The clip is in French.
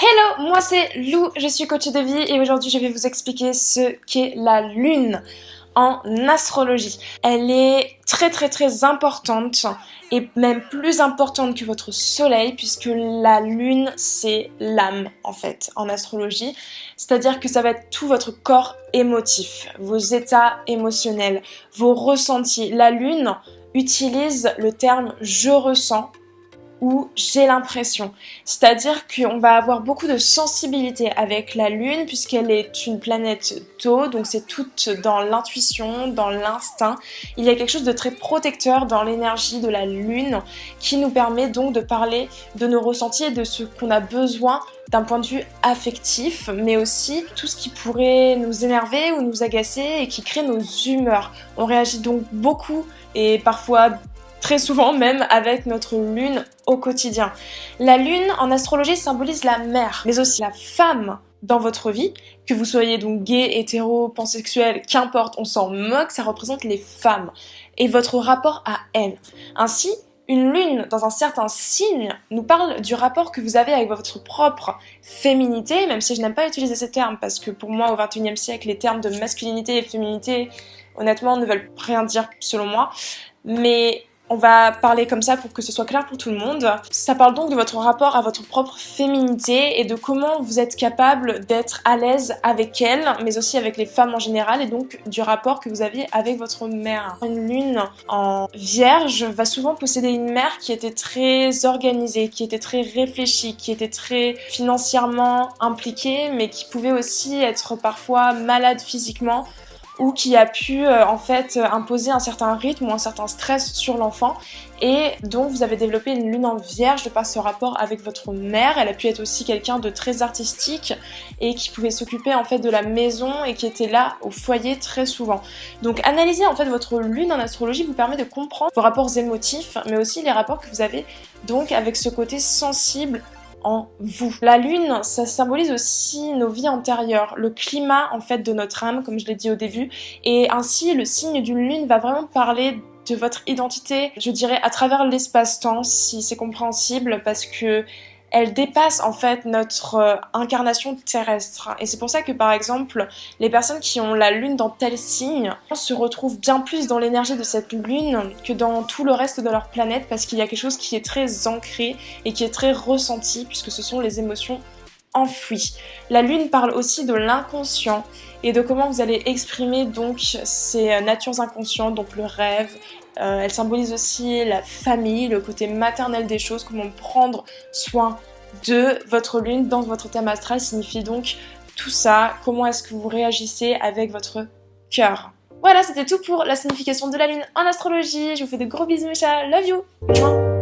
Hello, moi c'est Lou, je suis coach de vie et aujourd'hui je vais vous expliquer ce qu'est la lune en astrologie. Elle est très importante et même plus importante que votre soleil puisque la lune c'est l'âme en fait en astrologie. C'est-à-dire que ça va être tout votre corps émotif, vos états émotionnels, vos ressentis. La lune utilise le terme je ressens ou j'ai l'impression. C'est-à-dire qu'on va avoir beaucoup de sensibilité avec la Lune puisqu'elle est une planète Tau, donc c'est tout dans l'intuition, dans l'instinct. Il y a quelque chose de très protecteur dans l'énergie de la Lune qui nous permet donc de parler de nos ressentis et de ce qu'on a besoin d'un point de vue affectif, mais aussi tout ce qui pourrait nous énerver ou nous agacer et qui crée nos humeurs. On réagit donc beaucoup et parfois très souvent même avec notre lune au quotidien. La lune en astrologie symbolise la mère, mais aussi la femme dans votre vie, que vous soyez donc gay, hétéro, pansexuel, qu'importe, on s'en moque, ça représente les femmes et votre rapport à elles. Ainsi, une lune dans un certain signe nous parle du rapport que vous avez avec votre propre féminité, même si je n'aime pas utiliser ces termes parce que pour moi au XXIe siècle les termes de masculinité et féminité honnêtement ne veulent rien dire selon moi, mais on va parler comme ça pour que ce soit clair pour tout le monde. Ça parle donc de votre rapport à votre propre féminité et de comment vous êtes capable d'être à l'aise avec elle, mais aussi avec les femmes en général, et donc du rapport que vous avez avec votre mère. Une lune en vierge va souvent posséder une mère qui était très organisée, qui était très réfléchie, qui était très financièrement impliquée, mais qui pouvait aussi être parfois malade physiquement, ou qui a pu en fait imposer un certain rythme ou un certain stress sur l'enfant, et donc vous avez développé une lune en vierge de par ce rapport avec votre mère. Elle a pu être aussi quelqu'un de très artistique et qui pouvait s'occuper en fait de la maison et qui était là au foyer très souvent. Donc analyser en fait votre lune en astrologie vous permet de comprendre vos rapports émotifs, mais aussi les rapports que vous avez donc avec ce côté sensible en vous. La lune, ça symbolise aussi nos vies antérieures, le climat en fait de notre âme, comme je l'ai dit au début, et ainsi le signe d'une lune va vraiment parler de votre identité, je dirais à travers l'espace-temps, si c'est compréhensible, parce que elle dépasse en fait notre incarnation terrestre. Et c'est pour ça que par exemple, les personnes qui ont la lune dans tel signe se retrouvent bien plus dans l'énergie de cette lune que dans tout le reste de leur planète, parce qu'il y a quelque chose qui est très ancré et qui est très ressenti, puisque ce sont les émotions enfouies. La lune parle aussi de l'inconscient et de comment vous allez exprimer donc ces natures inconscientes, donc le rêve. Elle symbolise aussi la famille, le côté maternel des choses, comment prendre soin de votre lune dans votre thème astral signifie donc tout ça, comment est-ce que vous réagissez avec votre cœur. Voilà, c'était tout pour la signification de la lune en astrologie. Je vous fais de gros bisous mes chats, love you.